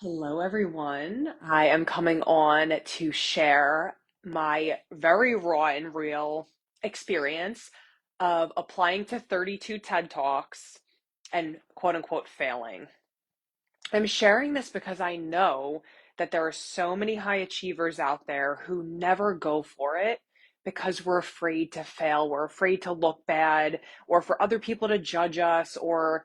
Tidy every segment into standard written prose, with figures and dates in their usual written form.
Hello, everyone. I am coming on to share my very raw and real experience of applying to 32 TED Talks and quote unquote failing. I'm sharing this because I know that there are so many high achievers out there who never go for it because we're afraid to fail. We're afraid to look bad or for other people to judge us, or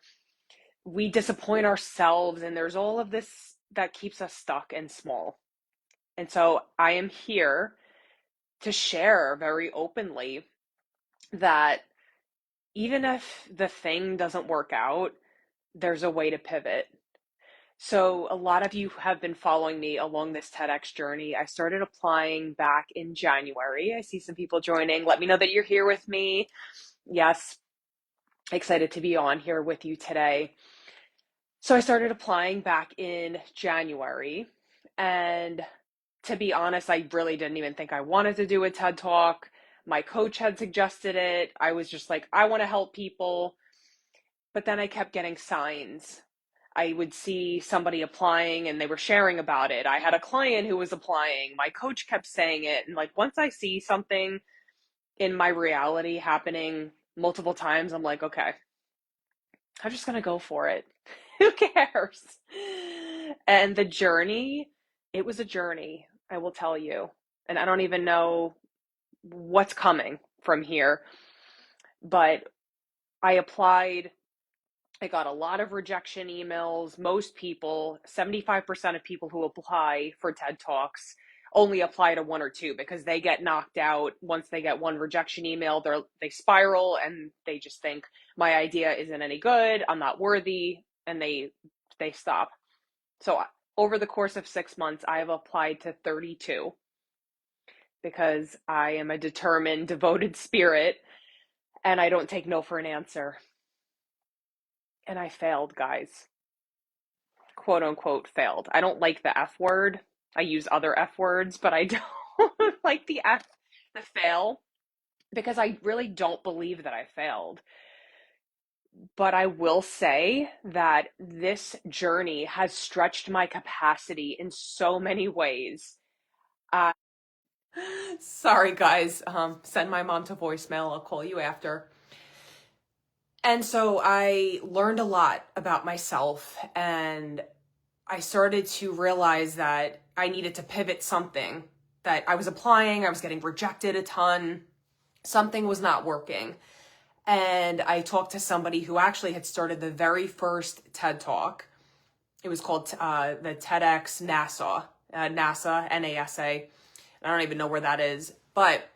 we disappoint ourselves, and there's all of this that keeps us stuck and small. And so I am here to share very openly that even if the thing doesn't work out, there's a way to pivot. So a lot of you have been following me along this TEDx journey. I started applying back in January. I see some people joining. Let me know that you're here with me. Yes, excited to be on here with you today. So I started applying back in January, and to be honest, I really didn't even think I wanted to do a TED Talk. My coach had suggested it. I was just like, I want to help people. But then I kept getting signs. I would see somebody applying and they were sharing about it. I had a client who was applying. My coach kept saying it. And like once I see something in my reality happening multiple times, I'm like, okay, I'm just going to go for it. Who cares? And the journey, it was a journey, I will tell you. And I don't even know what's coming from here. But I applied. I got a lot of rejection emails. Most people, 75% of people who apply for TED Talks only apply to one or two because they get knocked out once they get one rejection email. They spiral and they just think my idea isn't any good, I'm not worthy, and they stop. So over the course of 6 months, I have applied to 32 because I am a determined, devoted spirit and I don't take no for an answer. And I failed, guys. Quote unquote failed. I don't like the F word. I use other F words, but I don't like the fail, because I really don't believe that I failed. But I will say that this journey has stretched my capacity in so many ways. Uh, Sorry, guys. Send my mom to voicemail. I'll call you after. And so I learned a lot about myself, and I started to realize that I needed to pivot something. That I was applying, I was getting rejected a ton, something was not working. And I talked to somebody who actually had started the very first TED Talk. It was called the TEDx NASA, NASA, NASA. I don't even know where that is. But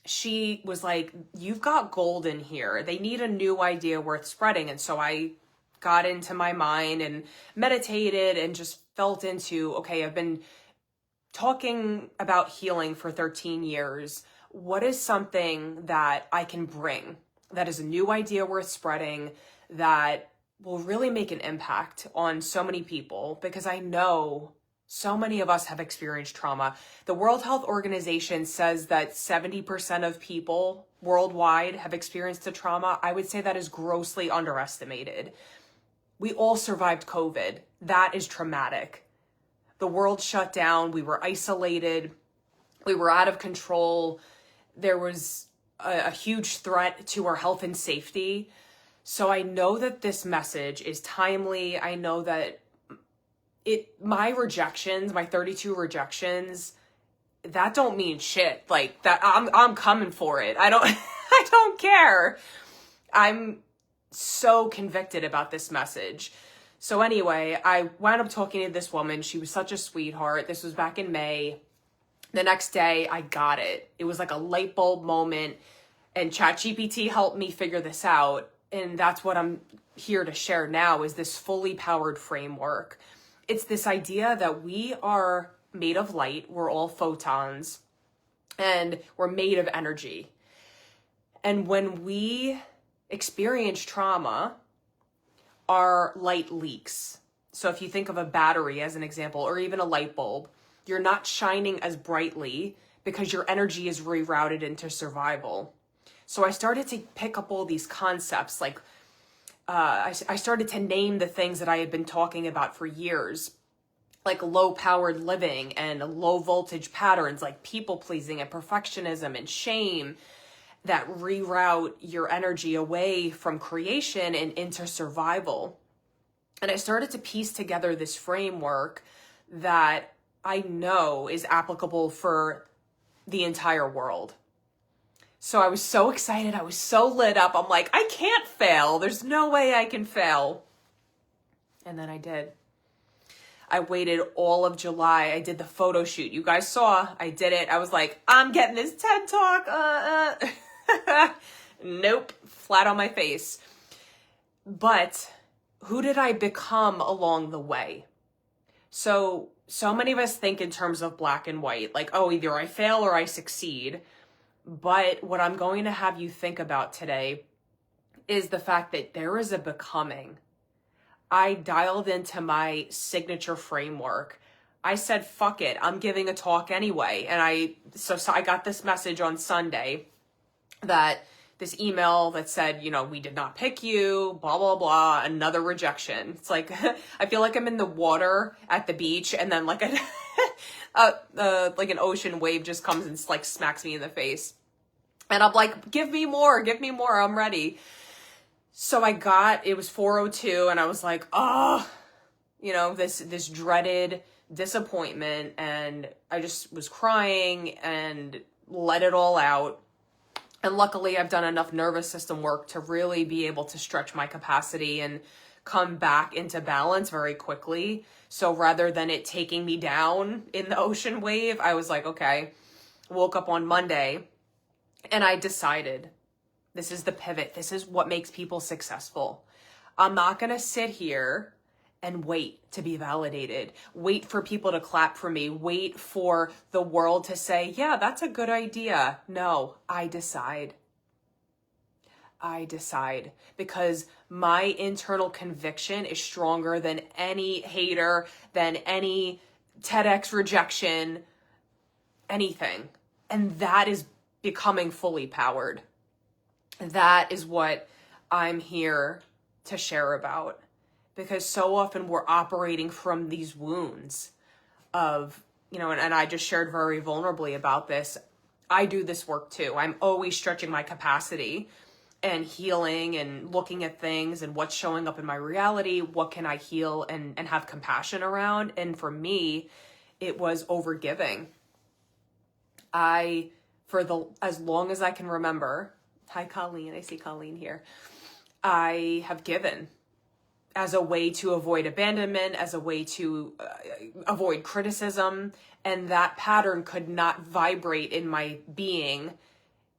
she was like, you've got gold in here. They need a new idea worth spreading. And so I got into my mind and meditated and just felt into, okay, I've been talking about healing for 13 years. What is something that I can bring that is a new idea worth spreading, that will really make an impact on so many people? Because I know so many of us have experienced trauma. The World Health Organization says that 70% of people worldwide have experienced a trauma. I would say that is grossly underestimated. We all survived COVID. That is traumatic. The world shut down. We were isolated. We were out of control. There was a huge threat to our health and safety. So I know that this message is timely. I know that my rejections, my 32 rejections, that don't mean shit. Like that, I'm coming for it. I don't, I don't care. I'm so convicted about this message. So anyway, I wound up talking to this woman. She was such a sweetheart. This was back in May. The next day, I got it. It was like a light bulb moment, and ChatGPT helped me figure this out. And that's what I'm here to share now, is this fully powered framework. It's this idea that we are made of light. We're all photons, and we're made of energy. And when we experience trauma, our light leaks. So if you think of a battery as an example, or even a light bulb, you're not shining as brightly because your energy is rerouted into survival. So I started to pick up all these concepts, like I started to name the things that I had been talking about for years. like low powered living and low voltage patterns like people pleasing and perfectionism and shame that reroute your energy away from creation and into survival. And I started to piece together this framework that I know is applicable for the entire world. So I was so excited. I was so lit up. I'm like, I can't fail. There's no way I can fail. And then I did. I waited all of July. I did the photo shoot. You guys saw, I did it. I was like, I'm getting this TED Talk. Nope. Flat on my face. But who did I become along the way? So many of us think in terms of black and white, like, oh, either I fail or I succeed. But what I'm going to have you think about today is the fact that there is a becoming. I dialed into my signature framework. I said, fuck it, I'm giving a talk anyway. And I got this message on Sunday, that this email that said, you know, we did not pick you, blah, blah, blah, another rejection. It's like, I feel like I'm in the water at the beach, and then like like an ocean wave just comes and like smacks me in the face. And I'm like, give me more, I'm ready. So it was 4:02, and I was like, oh, you know, this dreaded disappointment, and I just was crying and let it all out. And luckily, I've done enough nervous system work to really be able to stretch my capacity and come back into balance very quickly. So rather than it taking me down in the ocean wave, I was like, okay, woke up on Monday and I decided this is the pivot. This is what makes people successful. I'm not going to sit here and wait to be validated, wait for people to clap for me, wait for the world to say, yeah, that's a good idea. No, I decide. Because my internal conviction is stronger than any hater, than any TEDx rejection, anything. And that is becoming fully powered. That is what I'm here to share about. Because so often we're operating from these wounds of, you know, and I just shared very vulnerably about this. I do this work too. I'm always stretching my capacity and healing and looking at things and what's showing up in my reality. What can I heal and have compassion around? And for me, it was overgiving. As long as I can remember, hi Colleen, I see Colleen here. I have given as a way to avoid abandonment, as a way to avoid criticism. And that pattern could not vibrate in my being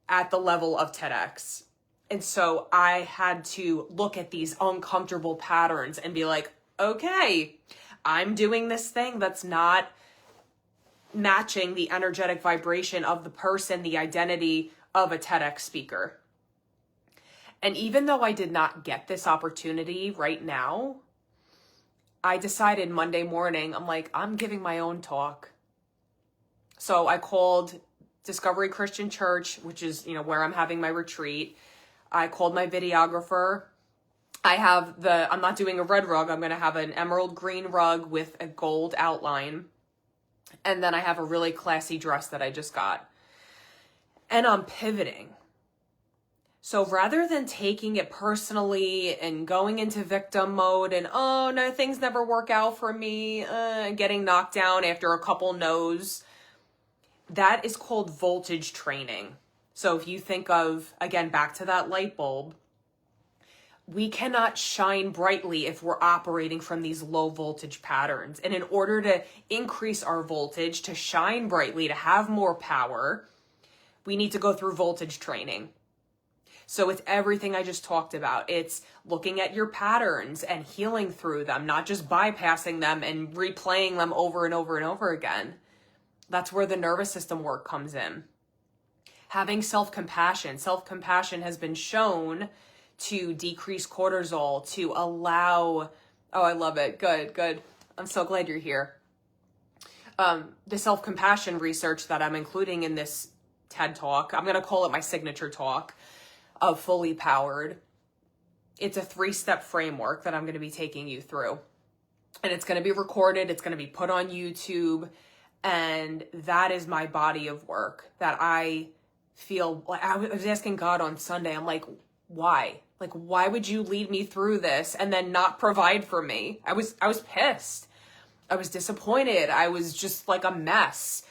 at the level of TEDx. And so I had to look at these uncomfortable patterns and be like, okay, I'm doing this thing that's not matching the energetic vibration of the person, the identity of a TEDx speaker. And even though I did not get this opportunity right now, I decided Monday morning, I'm like, I'm giving my own talk. So I called Discovery Christian Church, which is, you know, where I'm having my retreat. I called my videographer. I'm not doing a red rug. I'm going to have an emerald green rug with a gold outline. And then I have a really classy dress that I just got. And I'm pivoting. So rather than taking it personally and going into victim mode and, oh, no, things never work out for me, getting knocked down after a couple no's, that is called voltage training. So if you think of, again, back to that light bulb, we cannot shine brightly if we're operating from these low voltage patterns. And in order to increase our voltage, to shine brightly, to have more power, we need to go through voltage training. So it's everything I just talked about. It's looking at your patterns and healing through them, not just bypassing them and replaying them over and over and over again. That's where the nervous system work comes in. Having self-compassion. Self-compassion has been shown to decrease cortisol, to allow, oh, I love it. Good. I'm so glad you're here. The self-compassion research that I'm including in this TED Talk, I'm going to call it my signature talk, of Fully Powered. It's a 3-step framework that I'm going to be taking you through. and it's going to be recorded. It's going to be put on YouTube. And that is my body of work that I feel like I was asking God on Sunday. I'm like, why? Like, why would you lead me through this and then not provide for me? I was pissed. I was disappointed. I was just like a mess.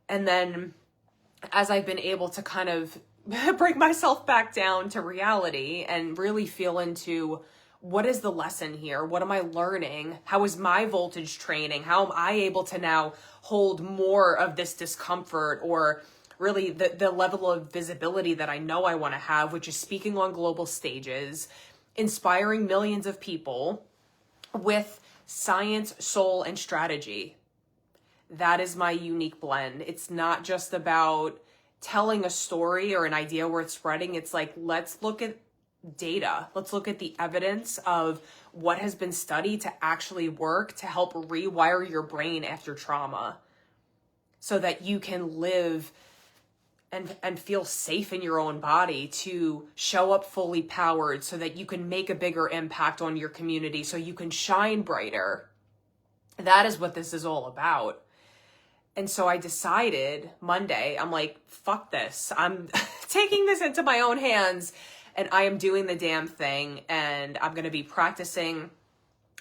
And then as I've been able to kind of bring myself back down to reality and really feel into what is the lesson here? What am I learning? How is my voltage training? How am I able to now hold more of this discomfort, or really the level of visibility that I know I want to have, which is speaking on global stages, inspiring millions of people with science, soul, and strategy. That is my unique blend. It's not just about telling a story or an idea worth spreading. It's like, let's look at data. Let's look at the evidence of what has been studied to actually work to help rewire your brain after trauma so that you can live and feel safe in your own body, to show up fully powered so that you can make a bigger impact on your community, so you can shine brighter. That is what this is all about. And so I decided Monday, I'm like, fuck this. I'm taking this into my own hands and I am doing the damn thing. And I'm going to be practicing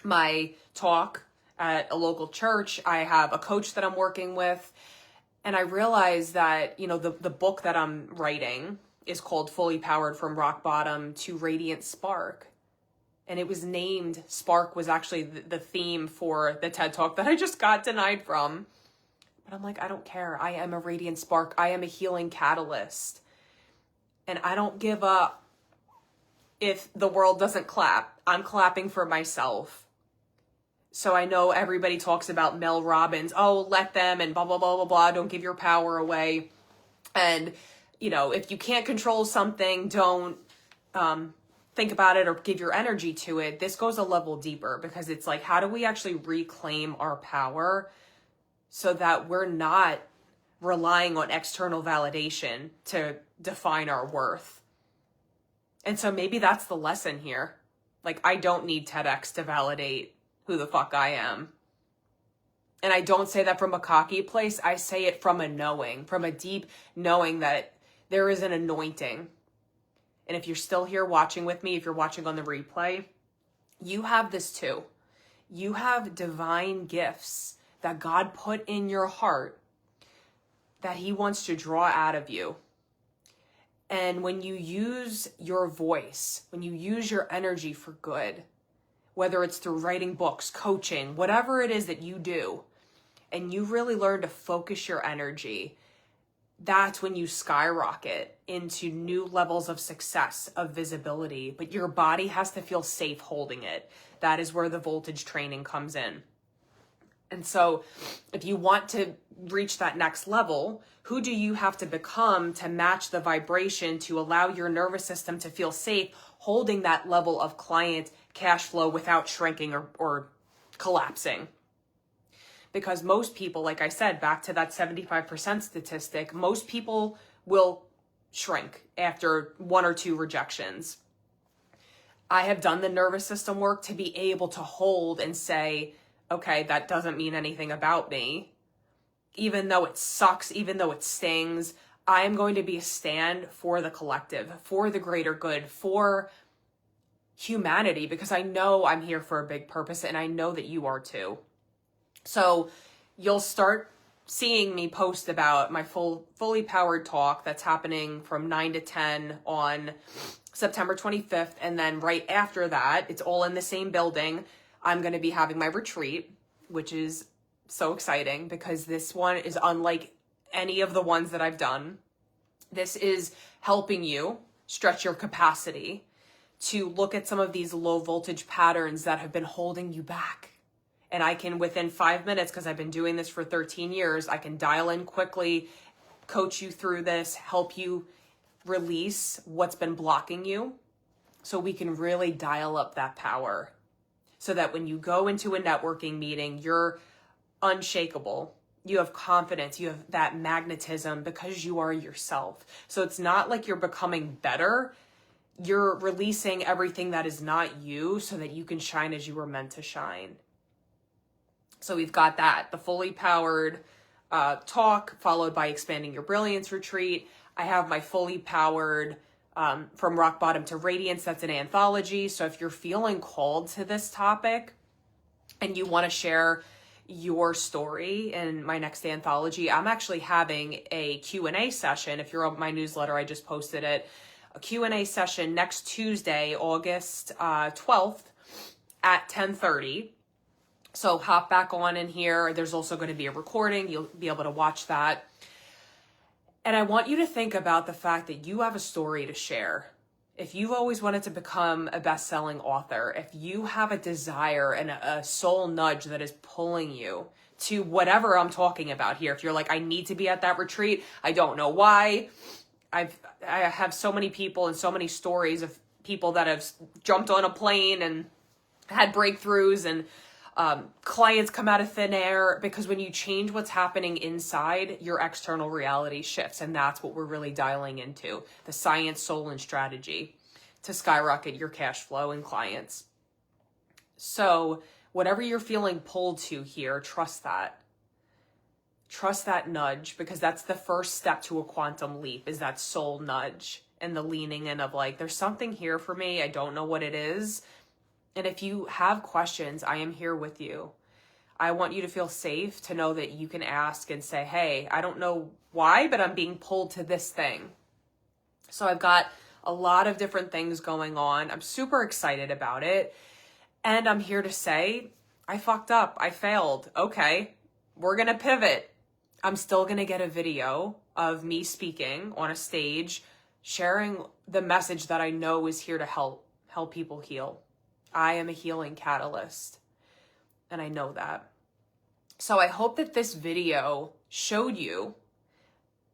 my talk at a local church. I have a coach that I'm working with. And I realized that, the book that I'm writing is called Fully Powered from Rock Bottom to Radiant Spark. And it was named, Spark was actually the theme for the TED Talk that I just got denied from. But I'm like, I don't care. I am a radiant spark. I am a healing catalyst. And I don't give up if the world doesn't clap. I'm clapping for myself. So I know everybody talks about Mel Robbins. Oh, let them and blah, blah, blah, blah, blah. Don't give your power away. And, if you can't control something, don't think about it or give your energy to it. This goes a level deeper because it's like, how do we actually reclaim our power so that we're not relying on external validation to define our worth? And so maybe that's the lesson here. Like, I don't need TEDx to validate who the fuck I am. And I don't say that from a cocky place. I say it from a knowing, from a deep knowing that there is an anointing. And if you're still here watching with me, if you're watching on the replay, you have this too. You have divine gifts that God put in your heart that he wants to draw out of you. And when you use your voice, when you use your energy for good, whether it's through writing books, coaching, whatever it is that you do, and you really learn to focus your energy, that's when you skyrocket into new levels of success, of visibility. But your body has to feel safe holding it. That is where the voltage training comes in. And so if you want to reach that next level, who do you have to become to match the vibration to allow your nervous system to feel safe holding that level of client cash flow without shrinking or collapsing? Because most people, like I said, back to that 75% statistic, most people will shrink after 1 or 2 rejections. I have done the nervous system work to be able to hold and say, okay, that doesn't mean anything about me. Even though it sucks, even though it stings, I am going to be a stand for the collective, for the greater good, for humanity, because I know I'm here for a big purpose and I know that you are too. So you'll start seeing me post about my fully powered talk that's happening from 9 to 10 on September 25th. And then right after that, it's all in the same building. I'm going to be having my retreat, which is so exciting because this one is unlike any of the ones that I've done. This is helping you stretch your capacity to look at some of these low voltage patterns that have been holding you back. And I can, within 5 minutes, because I've been doing this for 13 years, I can dial in quickly, coach you through this, help you release what's been blocking you so we can really dial up that power. So that when you go into a networking meeting, you're unshakable. You have confidence. You have that magnetism because you are yourself. So it's not like you're becoming better. You're releasing everything that is not you so that you can shine as you were meant to shine. So we've got that, the fully powered talk, followed by Expanding Your Brilliance retreat. I have my fully powered From Rock Bottom to Radiance. That's an anthology. So if you're feeling called to this topic and you want to share your story in my next anthology, I'm actually having a Q&A session. If you're on my newsletter, I just posted it. A Q&A session next Tuesday, August 12th at 10:30. So hop back on in here. There's also going to be a recording. You'll be able to watch that. And I want you to think about the fact that you have a story to share. If you've always wanted to become a best-selling author, if you have a desire and a soul nudge that is pulling you to whatever I'm talking about here, if you're like, I need to be at that retreat, I don't know why. I have so many people and so many stories of people that have jumped on a plane and had breakthroughs, and clients come out of thin air, because when you change what's happening inside, your external reality shifts. And that's what we're really dialing into, the science, soul, and strategy to skyrocket your cash flow and clients. So whatever you're feeling pulled to here, trust that. Trust that nudge, because that's the first step to a quantum leap, is that soul nudge and the leaning in of like, there's something here for me. I don't know what it is. And if you have questions, I am here with you. I want you to feel safe to know that you can ask and say, hey, I don't know why, but I'm being pulled to this thing. So I've got a lot of different things going on. I'm super excited about it. And I'm here to say, I fucked up. I failed. Okay, we're going to pivot. I'm still going to get a video of me speaking on a stage, sharing the message that I know is here to help people heal. I am a healing catalyst, and I know that. So I hope that this video showed you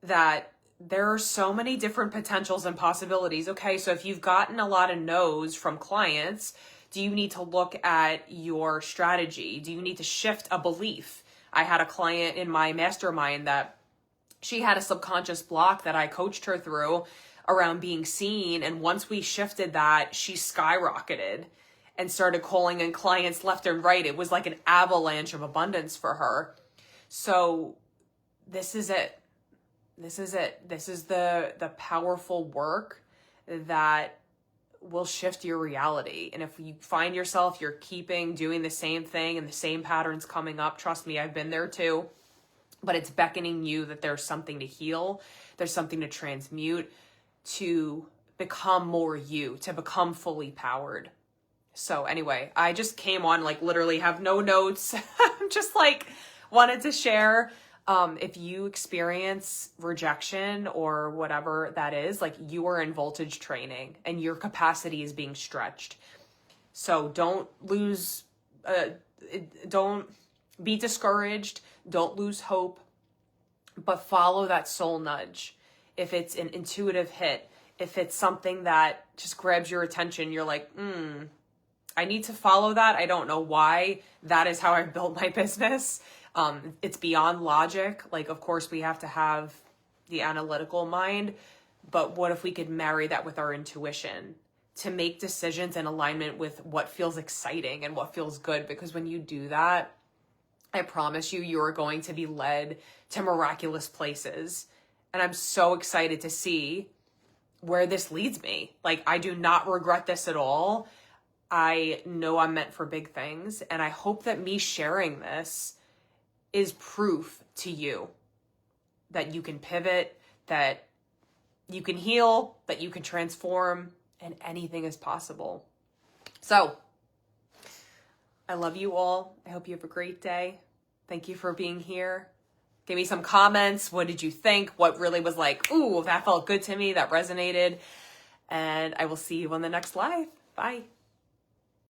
that there are so many different potentials and possibilities. Okay, so if you've gotten a lot of no's from clients, do you need to look at your strategy? Do you need to shift a belief? I had a client in my mastermind that she had a subconscious block that I coached her through around being seen. And once we shifted that, she skyrocketed and started calling in clients left and right. It was like an avalanche of abundance for her. So this is it. This is it. This is the powerful work that will shift your reality. And if you find yourself, you're doing the same thing and the same patterns coming up, trust me, I've been there too. But it's beckoning you that there's something to heal. There's something to transmute, to become more you, to become fully powered. So anyway, I just came on, like literally have no notes. I'm just like wanted to share. If you experience rejection or whatever that is, like you are in voltage training and your capacity is being stretched. So don't be discouraged. Don't lose hope, but follow that soul nudge. If it's an intuitive hit, if it's something that just grabs your attention, you're like, I need to follow that. I don't know why. That is how I built my business. It's beyond logic. Like, of course, we have to have the analytical mind, but what if we could marry that with our intuition to make decisions in alignment with what feels exciting and what feels good? Because when you do that, I promise you, you're going to be led to miraculous places. And I'm so excited to see where this leads me. Like, I do not regret this at all. I know I'm meant for big things. And I hope that me sharing this is proof to you that you can pivot, that you can heal, that you can transform, and anything is possible. So I love you all. I hope you have a great day. Thank you for being here. Give me some comments. What did you think? What really was like, ooh, that felt good to me, that resonated. And I will see you on the next live. Bye.